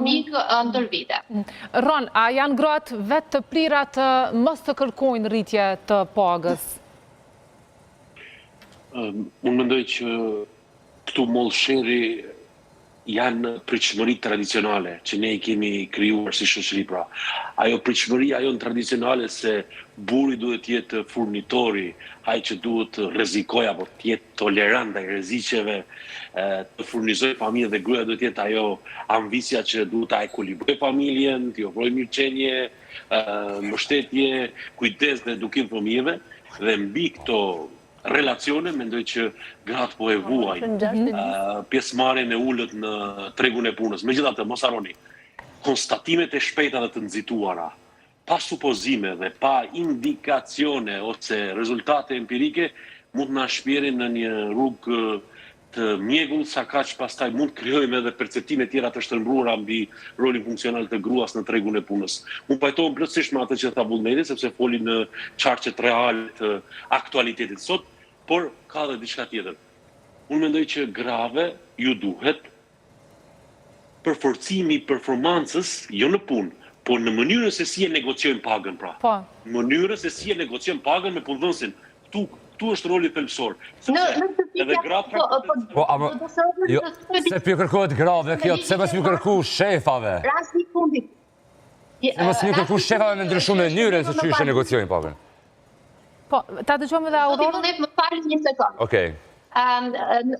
ekonomik ndër vite. Ron, a janë gratë vetë të plira të mos të kërkojnë rritje të pagës? Unë mendoj që këtu mollsheri janë pritshmëri tradicionale që ne i kemi krijuar si shoqëri. Pra, ajo pritshmëria jonë tradicionale se burri duhet të jetë furnitori, ai që duhet të rrezikojë apo të jetë tolerant ndaj rreziqeve, të furnizojë familjen dhe gruaja duhet të jetë ajo ambisja që duhet ta ekuilibrojë familjen, t'i ofrojë mirëqenie, mbështetje, kujdes dhe edukim fëmijëve dhe mbi këto relacione, mendoj që gratë po e vuajnë pjesëmarrjen e ulët në tregun e punës. Megjithatë, mos harroni, konstatimet e shpejta dhe të nxituara, pa supozime dhe pa indikacione ose rezultate empirike, mund na shpjerin në një rrugë të mjegull, sa kaq pastaj mund krijojmë edhe perceptime tjera të shtrembruara mbi rolin funksional të gruas në tregun e punës. Unë pajtohem plotësisht me atë që tha Vullneti, sepse foli në çarqet reale të aktualitetit sot, por ka edhe diçka tjetër. Unë mendoj që grave ju duhet përforcimi i performancës, jo në punë, por në mënyrën se si e negociojnë pagën, pra. Po. Mënyrën se si e negociojnë pagën me punëdhënësin. Këtu është roli thelbësor. Edhe gratë po, ama jo, se pi kërkohet grave kjo, pse mos ju kërku shefave? Rasti i fundit. Se mos ju kërku shefave me ndryshuar mënyrën se çu e negociojnë pagën. Po, ta dëgjojmë edhe Aurorën? Më falni një sekond. Okej.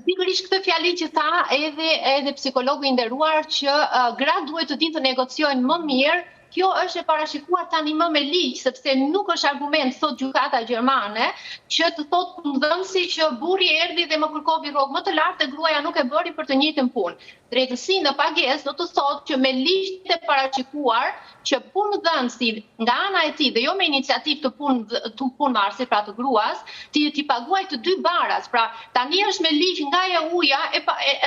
Pikërisht këtë fjali që tha edhe psikologu i nderuar që gratë duhet të dinë të negociojnë më mirë. Kjo është e parashikuar tani më me ligj, sepse nuk është argument, thot gjykata gjermane, që të thot punëdhënësi që burri erdhi dhe më kërkovi rrogë më të lartë dhe gruaja nuk e bëri për të njëjtën punë. Drejtësi në pagesë do të thotë që me ligj të parashikuar që punëdhënësi nga ana e tij dhe jo me iniciativë të punëmarrësit, pra të gruas, ti paguaj të dy baraz. Pra tani është me ligj nga EU-ja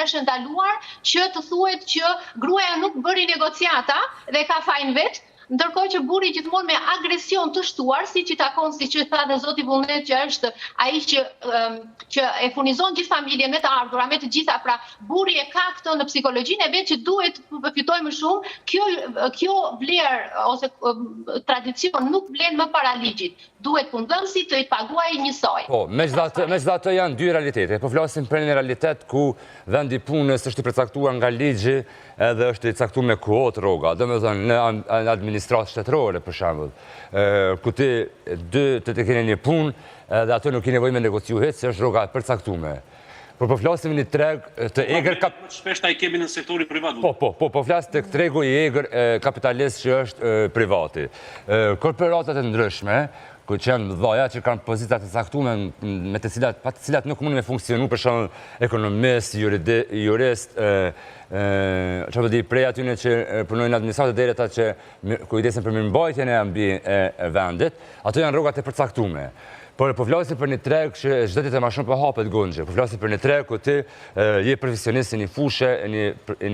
është ndaluar që të thuhet që gruaja nuk bëri negociata dhe ka fajin vet, ndërkohë që burri gjithmonë me agresion të shtuar, siç i takon, siç e tha dhe zoti Vullnet, që është ai që e furnizon gjithë familjen me të ardhurat, me të gjitha, pra burri e ka këtë në psikologjinë e vet që duhet të përfitojë më shumë. Kjo vlerë ose tradicion nuk vlen më para ligjit. Duhet punëdhënësi të i paguajë njësoj. Po, megjithatë janë dy realitete. Po flasim për një realitet ku vendi punës është i përcaktuar nga ligji edhe është i caktuar me kuotë rroga. Domethënë në administratë shtetërore për shembull, ku ti të keni një punë dhe ato nuk ke nevojë me negociu hiç, se është rroga e përcaktuar. Por po flasim një treg të egër shpesh ai kemi në sektorin privat. Po flas tek tregu i egër kapitalist që është privati. Korporatat e ndryshme ku janë dhaja që kanë pozita të caktuara me të cilat nuk mundin me funksionu, për shembull ekonomist, jurist, çfarë di prej atyre që punojnë në administratë deri ata që kujdesen për mirëmbajtjen e ambientit e vendit, ato janë rrogat e përcaktuara. Por po flasim për një treg që çdo ditë më shumë po hapet gungje. Po flasim për një treg ku ti je profesionist në një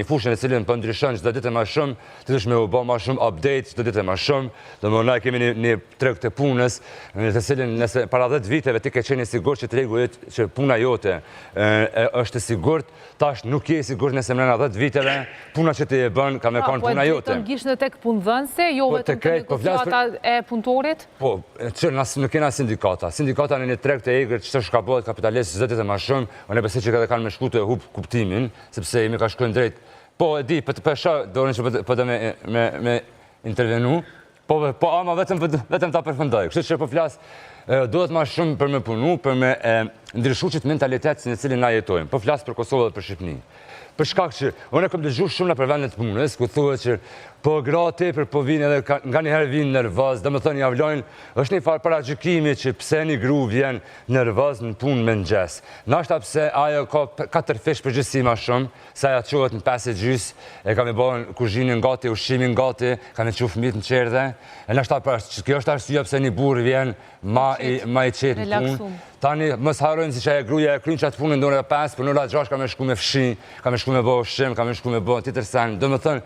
fushë në cilën po ndryshon çdo ditë më shumë, ti dush me u bë më shumë update çdo ditë më shumë. Domthonë ne kemi një treg të punës në të cilën nëse para 10 viteve ti ke qenë i sigurt që tregu yt që puna jote është e sigurt, tash nuk je i sigurt nëse në 10 viteve puna që ti e bën ka me kon puna jote. Po gishtë tek punëdhënëse, jo vetëm tek negociata e punëtorit? Po, nuk kena sindikata. Sindikata në një treg të egër që shka bëhet kapitalist çdo ditë më shumë, unë besoj që kanë me shku të hub kuptimin, sepse jemi ka shkojnë drejt. Po e di, për shoh, donin që po me intervenu, po ama vetëm ta përfundoj. Kështu që po flas, duhet më shumë për me punu, për me ndryshu qëtë mentalitet në cilin na jetojmë. Po flas për Kosovë dhe për Shqipëni. Për shkak që unë kam dëgjuar shumë në vendet të punës, ku thuhet që po gratë për po vinë edhe nga një herë vinë nervoz, domethënë ja vlojnë, është një farë paragjykimi që pse një gru vjen nervoz në punë mëngjes. Ndoshta pse ajo ka 4 fish përgjithësi më shumë, se ajo çohet në 5:30, e ka më bën kuzhinën gati, ushqimin gati, ka më çu fëmijët në çerdhe. E ndoshta kjo është arsyeja pse një burr vjen ma i qetë në punë. Tani mos harrojmë se çaja gruaja e kryn çat punën në orën 5, për në orën 6 ka më shku me fshi, ka më shku me bë ushqim, ka më shku me bë tjetër sen. Domethënë